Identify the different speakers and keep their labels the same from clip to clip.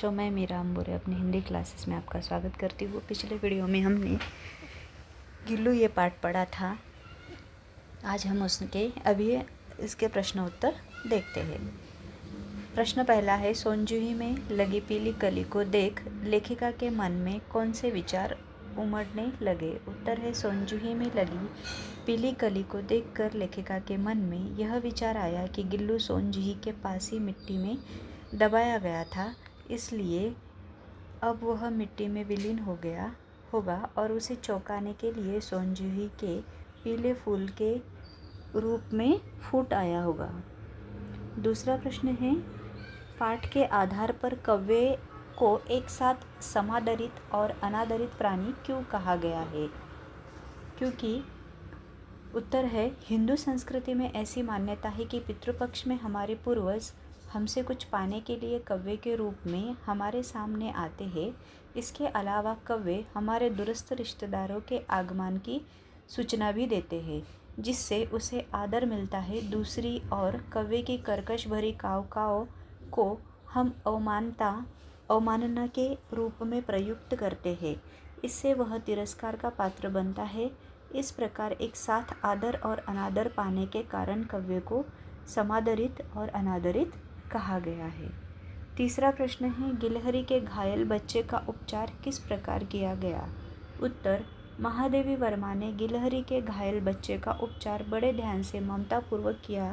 Speaker 1: बच्चों, मैं मीरा अंबोरे अपनी हिंदी क्लासेस में आपका स्वागत करती हूँ। पिछले वीडियो में हमने गिल्लू ये पाठ पढ़ा था। आज हम उसके अभी इसके प्रश्न उत्तर देखते हैं। प्रश्न पहला है, सोनजूही में लगी पीली कली को देख लेखिका के मन में कौन से विचार उमड़ने लगे। उत्तर है, सोनजूही में लगी पीली कली को देखकर लेखिका के मन में यह विचार आया कि गिल्लू सोनजूही के पास ही मिट्टी में दबाया गया था, इसलिए अब वह मिट्टी में विलीन हो गया होगा और उसे चौंकाने के लिए सोनजूही के पीले फूल के रूप में फूट आया होगा। दूसरा प्रश्न है, पाठ के आधार पर कौवे को एक साथ समादरित और अनादरित प्राणी क्यों कहा गया है। क्योंकि उत्तर है, हिंदू संस्कृति में ऐसी मान्यता है कि पितृपक्ष में हमारे पूर्वज हमसे कुछ पाने के लिए कौवे के रूप में हमारे सामने आते हैं। इसके अलावा कौवे हमारे दूरस्थ रिश्तेदारों के आगमन की सूचना भी देते हैं, जिससे उसे आदर मिलता है। दूसरी ओर कौवे की कर्कश भरी काव काव को हम अवमानना के रूप में प्रयुक्त करते हैं, इससे वह तिरस्कार का पात्र बनता है। इस प्रकार एक साथ आदर और अनादर पाने के कारण कौवे को समादरित और अनादरित कहा गया है। तीसरा प्रश्न है, गिलहरी के घायल बच्चे का उपचार किस प्रकार किया गया। उत्तर, महादेवी वर्मा ने गिलहरी के घायल बच्चे का उपचार बड़े ध्यान से ममतापूर्वक किया।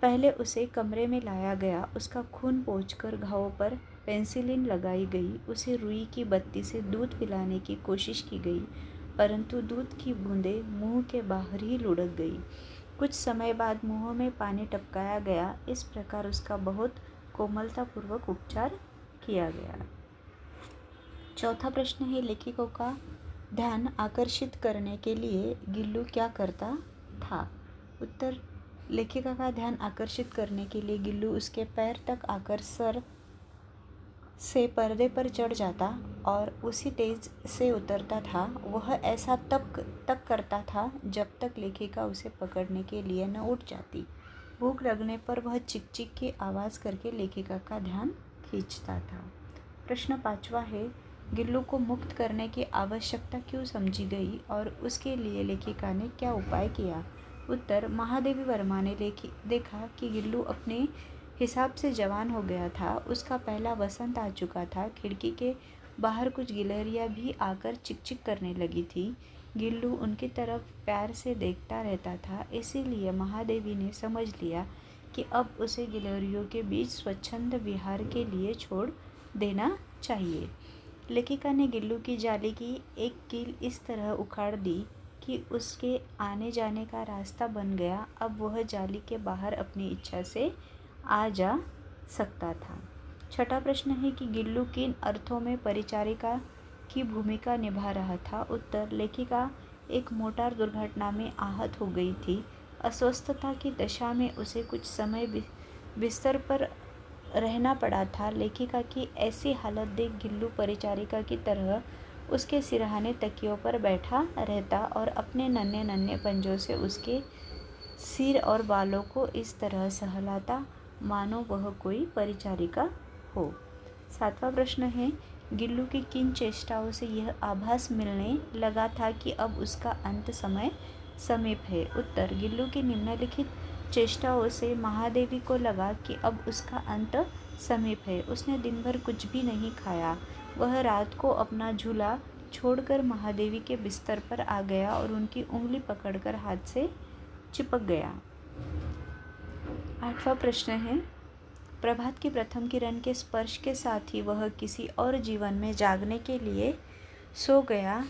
Speaker 1: पहले उसे कमरे में लाया गया, उसका खून पोंछकर घावों पर पेंसिलिन लगाई गई, उसे रुई की बत्ती से दूध पिलाने की कोशिश की गई, परंतु दूध की बूंदें मुंह के बाहर ही लुढ़क गई। कुछ समय बाद मुंह में पानी टपकाया गया। इस प्रकार उसका बहुत कोमलतापूर्वक उपचार किया गया। चौथा प्रश्न है, लेखकों का ध्यान आकर्षित करने के लिए गिल्लू क्या करता था। उत्तर, लेखिका का ध्यान आकर्षित करने के लिए गिल्लू उसके पैर तक आकर सर से पर्दे पर चढ़ जाता और उसी तेज से उतरता था। वह ऐसा तब तक करता था जब तक लेखिका उसे पकड़ने के लिए न उठ जाती। भूख लगने पर वह चिक चिक की आवाज़ करके लेखिका का ध्यान खींचता था। प्रश्न पांचवा है, गिल्लू को मुक्त करने की आवश्यकता क्यों समझी गई और उसके लिए लेखिका ने क्या उपाय किया। उत्तर, महादेवी वर्मा ने देखा कि गिल्लू अपने हिसाब से जवान हो गया था, उसका पहला वसंत आ चुका था। खिड़की के बाहर कुछ गिलहरियाँ भी आकर चिक चिक करने लगी थी। गिल्लू उनकी तरफ प्यार से देखता रहता था, इसीलिए महादेवी ने समझ लिया कि अब उसे गिलहरियों के बीच स्वच्छंद विहार के लिए छोड़ देना चाहिए। लेखिका ने गिल्लू की जाली की एक कील इस तरह उखाड़ दी कि उसके आने जाने का रास्ता बन गया। अब वह जाली के बाहर अपनी इच्छा से आ जा सकता था। छठा प्रश्न है कि गिल्लू किन अर्थों में परिचारिका की भूमिका निभा रहा था। उत्तर, लेखिका एक मोटार दुर्घटना में आहत हो गई थी। अस्वस्थता की दशा में उसे कुछ समय बिस्तर पर रहना पड़ा था। लेखिका की ऐसी हालत देख गिल्लू परिचारिका की तरह उसके सिरहाने तकियों पर बैठा रहता और अपने नन्हे नन्हे पंजों से उसके सिर और बालों को इस तरह सहलाता मानो वह कोई परिचारिका हो। सातवां प्रश्न है, गिल्लू की किन चेष्टाओं से यह आभास मिलने लगा था कि अब उसका अंत समय समीप है। उत्तर, गिल्लू की निम्नलिखित चेष्टाओं से महादेवी को लगा कि अब उसका अंत समीप है। उसने दिन भर कुछ भी नहीं खाया। वह रात को अपना झूला छोड़कर महादेवी के बिस्तर पर आ गया और उनकी उंगली पकड़कर हाथ से चिपक गया। आठवां प्रश्न है, प्रभात की प्रथम किरण के स्पर्श के साथ ही वह किसी और जीवन में जागने के लिए सो गया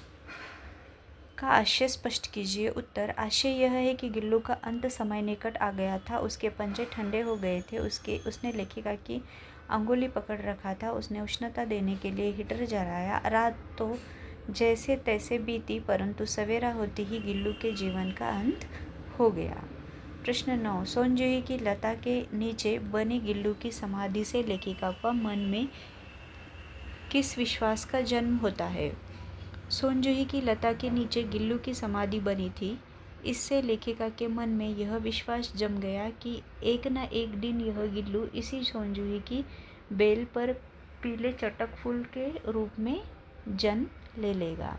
Speaker 1: का आशय स्पष्ट कीजिए। उत्तर, आशय यह है कि गिल्लू का अंत समय निकट आ गया था, उसके पंजे ठंडे हो गए थे, उसने लेखिका की अंगुली पकड़ रखा था, उसने उष्णता देने के लिए हीटर जलाया। रात तो जैसे तैसे बीती, परंतु सवेरा होते ही गिल्लू के जीवन का अंत हो गया। प्रश्न 9, सोनजूही की लता के नीचे बनी गिल्लू की समाधि से लेखिका का मन में किस विश्वास का जन्म होता है। सोनजूही की लता के नीचे गिल्लू की समाधि बनी थी, इससे लेखिका के मन में यह विश्वास जम गया कि एक न एक दिन यह गिल्लू इसी सोनजूही की बेल पर पीले चटक फूल के रूप में जन्म ले लेगा।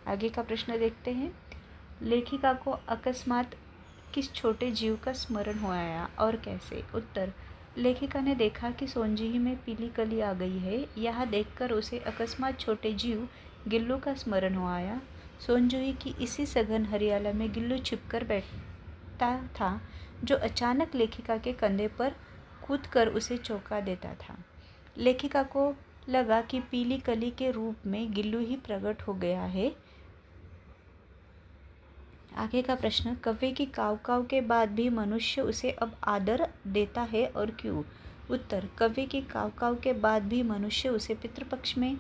Speaker 1: आगे का प्रश्न देखते हैं। लेखिका को अकस्मात किस छोटे जीव का स्मरण हो आया और कैसे? उत्तर, लेखिका ने देखा कि सोनजही में पीली कली आ गई है। यह देखकर उसे अकस्मात छोटे जीव गिल्लू का स्मरण हो आया। सोनजही की इसी सघन हरियाला में गिल्लू छिपकर बैठता था, जो अचानक लेखिका के कंधे पर कूदकर उसे चौंका देता था। लेखिका को लगा कि पीली कली के रूप में गिल्लू ही प्रकट हो गया है। आगे का प्रश्न, कौवे की काव काव के बाद भी मनुष्य उसे अब आदर देता है और क्यों? उत्तर, कौवे की काव काव के बाद भी मनुष्य उसे पितृपक्ष में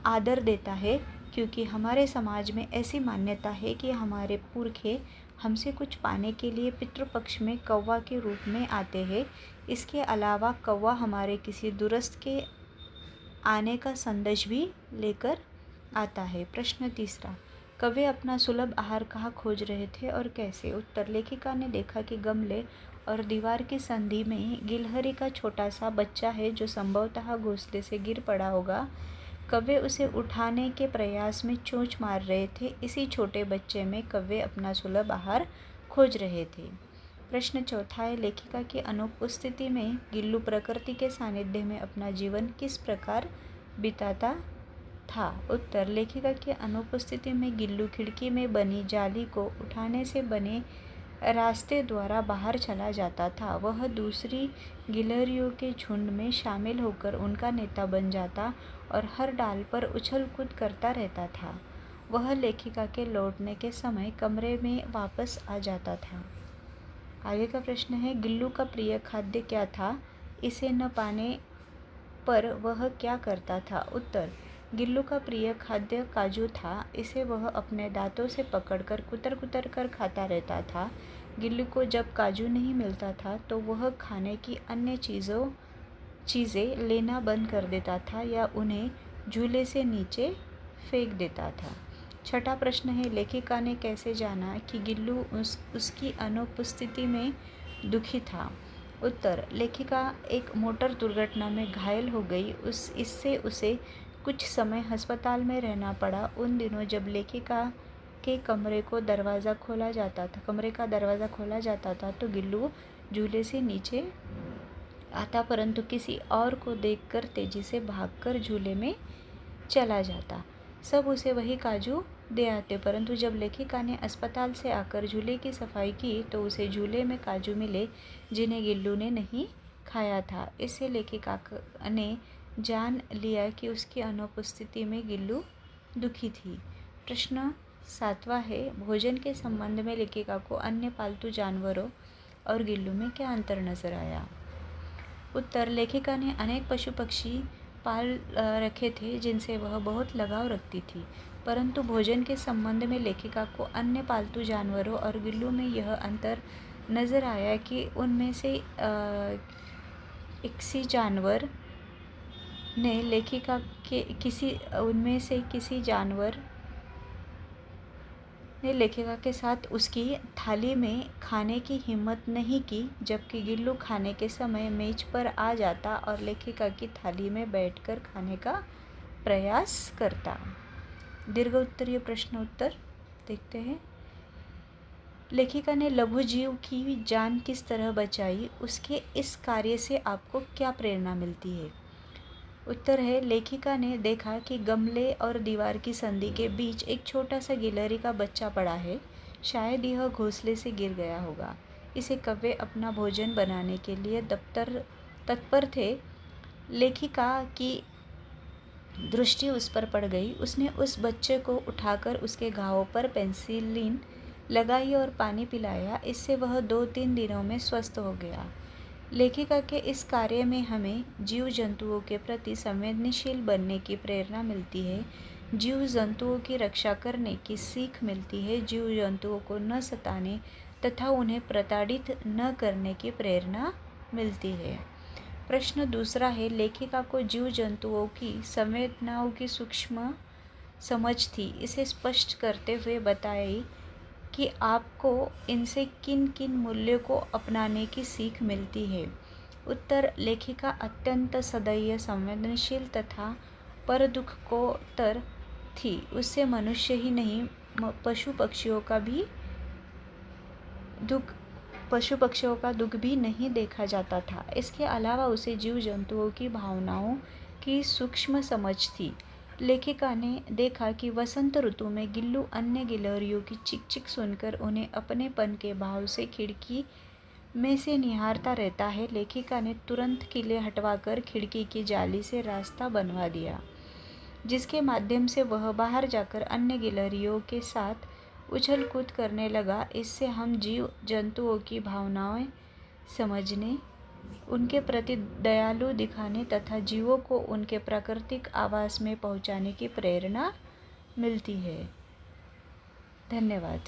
Speaker 1: आदर देता है क्योंकि हमारे समाज में ऐसी मान्यता है कि हमारे पुरखे हमसे कुछ पाने के लिए पितृपक्ष में कौवा के रूप में आते हैं। इसके अलावा कौवा हमारे किसी दूरस्थ के आने का संदेश भी लेकर आता है। प्रश्न तीसरा, कौवे अपना सुलभ आहार कहाँ खोज रहे थे और कैसे? उत्तर, लेखिका ने देखा कि गमले और दीवार की संधि में गिलहरी का छोटा सा बच्चा है जो संभवतः घोंसले से गिर पड़ा होगा। कौवे उसे उठाने के प्रयास में चोंच मार रहे थे। इसी छोटे बच्चे में कौवे अपना सुलभ आहार खोज रहे थे। प्रश्न चौथा है, लेखिका की अनुपस्थिति में गिल्लू प्रकृति के सानिध्य में अपना जीवन किस प्रकार बिताता था? उत्तर, लेखिका की अनुपस्थिति में गिल्लू खिड़की में बनी जाली को उठाने से बने रास्ते द्वारा बाहर चला जाता था। वह दूसरी गिलहरियों के झुंड में शामिल होकर उनका नेता बन जाता और हर डाल पर उछल कूद करता रहता था। वह लेखिका के लौटने के समय कमरे में वापस आ जाता था। आगे का प्रश्न है, गिल्लू का प्रिय खाद्य क्या था? इसे न पाने पर वह क्या करता था? उत्तर, गिल्लू का प्रिय खाद्य काजू था। इसे वह अपने दांतों से पकड़कर कुतर कुतर कर खाता रहता था। गिल्लू को जब काजू नहीं मिलता था तो वह खाने की अन्य चीज़ें लेना बंद कर देता था या उन्हें झूले से नीचे फेंक देता था। छठा प्रश्न है, लेखिका ने कैसे जाना कि गिल्लू उसकी अनुपस्थिति में दुखी था? उत्तर, लेखिका एक मोटर दुर्घटना में घायल हो गई। इससे उसे कुछ समय अस्पताल में रहना पड़ा। उन दिनों जब लेखिका के कमरे का दरवाज़ा खोला जाता था तो गिल्लू झूले से नीचे आता, परंतु किसी और को देखकर तेजी से भागकर झूले में चला जाता। सब उसे वही काजू दे आते, परंतु जब लेखिका ने अस्पताल से आकर झूले की सफाई की तो उसे झूले में काजू मिले जिन्हें गिल्लू ने नहीं खाया था। इससे लेखिका ने जान लिया कि उसकी अनुपस्थिति में गिल्लू दुखी थी। प्रश्न सातवां है, भोजन के संबंध में लेखिका को अन्य पालतू जानवरों और गिल्लू में क्या अंतर नजर आया? उत्तर, लेखिका ने अनेक पशु पक्षी पाल रखे थे जिनसे वह बहुत लगाव रखती थी, परंतु भोजन के संबंध में लेखिका को अन्य पालतू जानवरों और गिल्लू में यह अंतर नज़र आया कि उनमें से किसी जानवर ने लेखिका के साथ उसकी थाली में खाने की हिम्मत नहीं की, जबकि गिल्लू खाने के समय मेज पर आ जाता और लेखिका की थाली में बैठकर खाने का प्रयास करता। दीर्घ उत्तरीय प्रश्न उत्तर देखते हैं। लेखिका ने लघुजीव की जान किस तरह बचाई? उसके इस कार्य से आपको क्या प्रेरणा मिलती है? उत्तर है, लेखिका ने देखा कि गमले और दीवार की संधि के बीच एक छोटा सा गिलहरी का बच्चा पड़ा है। शायद यह घोंसले से गिर गया होगा। इसे कौवे अपना भोजन बनाने के लिए तत्पर थे। लेखिका की दृष्टि उस पर पड़ गई। उसने उस बच्चे को उठाकर उसके घावों पर पेनिसिलिन लगाई और पानी पिलाया। इससे वह 2-3 दिनों में स्वस्थ हो गया। लेखिका के इस कार्य में हमें जीव जंतुओं के प्रति संवेदनशील बनने की प्रेरणा मिलती है। जीव जंतुओं की रक्षा करने की सीख मिलती है। जीव जंतुओं को न सताने तथा उन्हें प्रताड़ित न करने की प्रेरणा मिलती है। प्रश्न दूसरा है, लेखिका को जीव जंतुओं की संवेदनाओं की सूक्ष्म समझ थी। इसे स्पष्ट करते हुए बताएं कि आपको इनसे किन किन मूल्यों को अपनाने की सीख मिलती है। उत्तर, लेखिका अत्यंत सदैव संवेदनशील तथा पर दुख को तर थी। उससे मनुष्य ही नहीं पशु पक्षियों का दुख भी नहीं देखा जाता था। इसके अलावा उसे जीव जंतुओं की भावनाओं की सूक्ष्म समझ थी। लेखिका ने देखा कि वसंत ऋतु में गिल्लू अन्य गिलहरियों की चिक चिक सुनकर उन्हें अपनेपन के भाव से खिड़की में से निहारता रहता है। लेखिका ने तुरंत किले हटवाकर खिड़की की जाली से रास्ता बनवा दिया, जिसके माध्यम से वह बाहर जाकर अन्य गिलहरियों के साथ उछल कूद करने लगा। इससे हम जीव जंतुओं की भावनाएं समझने, उनके प्रति दयालु दिखाने तथा जीवों को उनके प्राकृतिक आवास में पहुंचाने की प्रेरणा मिलती है। धन्यवाद।